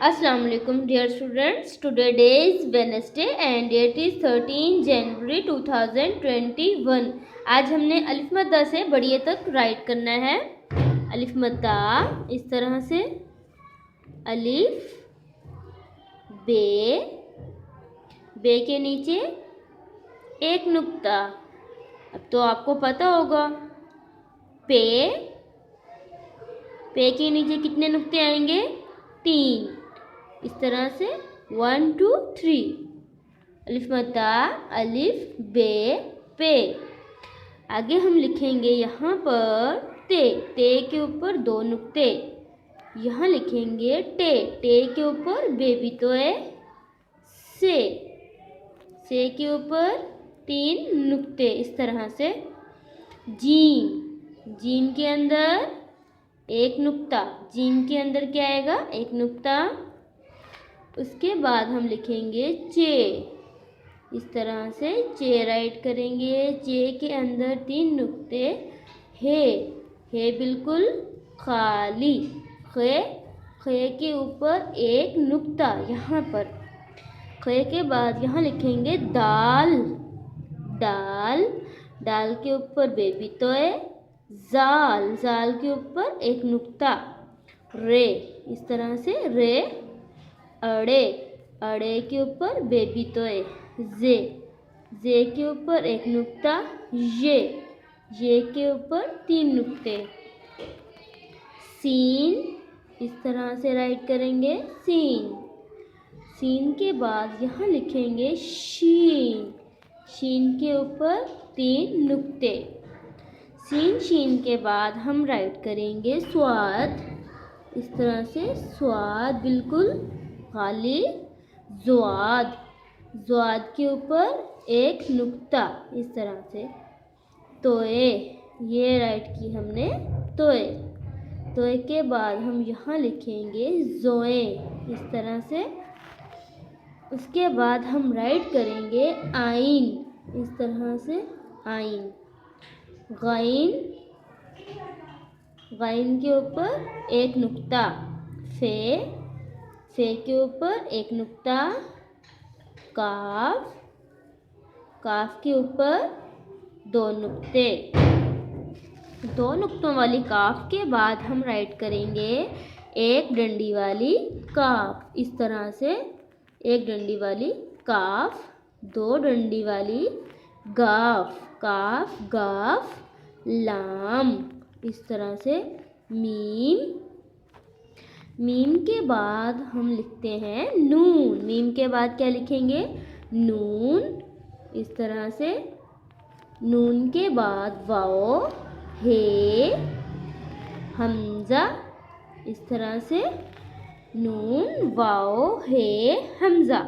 Assalamu alaikum dear students. Today is Wednesday and date is 13 January 2021. आज हमने अलिफ मद्दा से बड़िए तक राइट करना है। अलिफ मद्दा इस तरह से अलिफ बे के नीचे एक नुक्ता। अब तो आपको पता होगा पे के नीचे कितने नुक्ते आएंगे? 3। इस तरह से 1 2 3 अलिफ मद्दा अलिफ बे पे। आगे हम लिखेंगे यहाँ पर ते के ऊपर 2 नुक्ते। यहाँ लिखेंगे टे के ऊपर बेबी तोए से के ऊपर 3 नुक्ते। इस तरह से जीम के अंदर एक नुक्ता। जीम के अंदर क्या आएगा? एक नुक्ता। उसके बाद हम लिखेंगे चे। इस तरह से चे राइट करेंगे। चे के अंदर 3 नुक्ते। हे बिल्कुल खाली। खे के ऊपर एक नुक्ता यहाँ पर। खे के बाद यहाँ लिखेंगे दाल के ऊपर बेबी तोए। जाल के ऊपर एक नुक्ता। रे इस तरह से रे। अड़े के ऊपर बेबी तोए। जे के ऊपर एक नुक्ता। ये के ऊपर 3 नुक्ते। सीन इस तरह से राइट करेंगे सीन के बाद यहाँ लिखेंगे शीन के ऊपर 3 नुक्ते। शीन के बाद हम राइट करेंगे स्वाद। इस तरह से स्वाद बिल्कुल खाली। ज़्वाद के ऊपर एक नुक्ता। इस तरह से तोए ये राइट की हमने तोए के बाद हम यहाँ लिखेंगे जोए। इस तरह से उसके बाद हम राइट करेंगे आइन। इस तरह से आइन। गाइन के ऊपर एक नुक्ता। फे के ऊपर एक नुक्ता। काफ के ऊपर 2 नुक्ते। 2 नुक्तों वाली काफ के बाद हम राइट करेंगे एक डंडी वाली काफ। इस तरह से एक डंडी वाली काफ, 2 डंडी वाली गाफ। काफ गाफ लाम। इस तरह से मीम के बाद हम लिखते हैं नून। मीम के बाद क्या लिखेंगे? नून। इस तरह से नून के बाद वाओ हे हमजा। इस तरह से नून वाओ हे हमजा।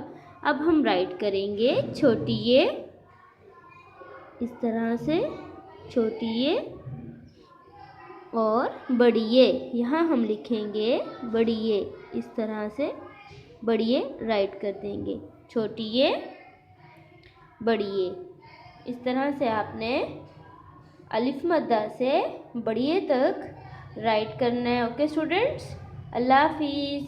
अब हम राइट करेंगे छोटी ये। इस तरह से छोटी ये और बड़ी ये। यहाँ हम लिखेंगे बड़ी ये। इस तरह से बड़ी ये राइट कर देंगे। छोटी ये बड़ी ये। इस तरह से आपने अलिफ मद्दा से बड़ी ये तक राइट करना है। ओके स्टूडेंट्स, अल्लाह हाफिज़।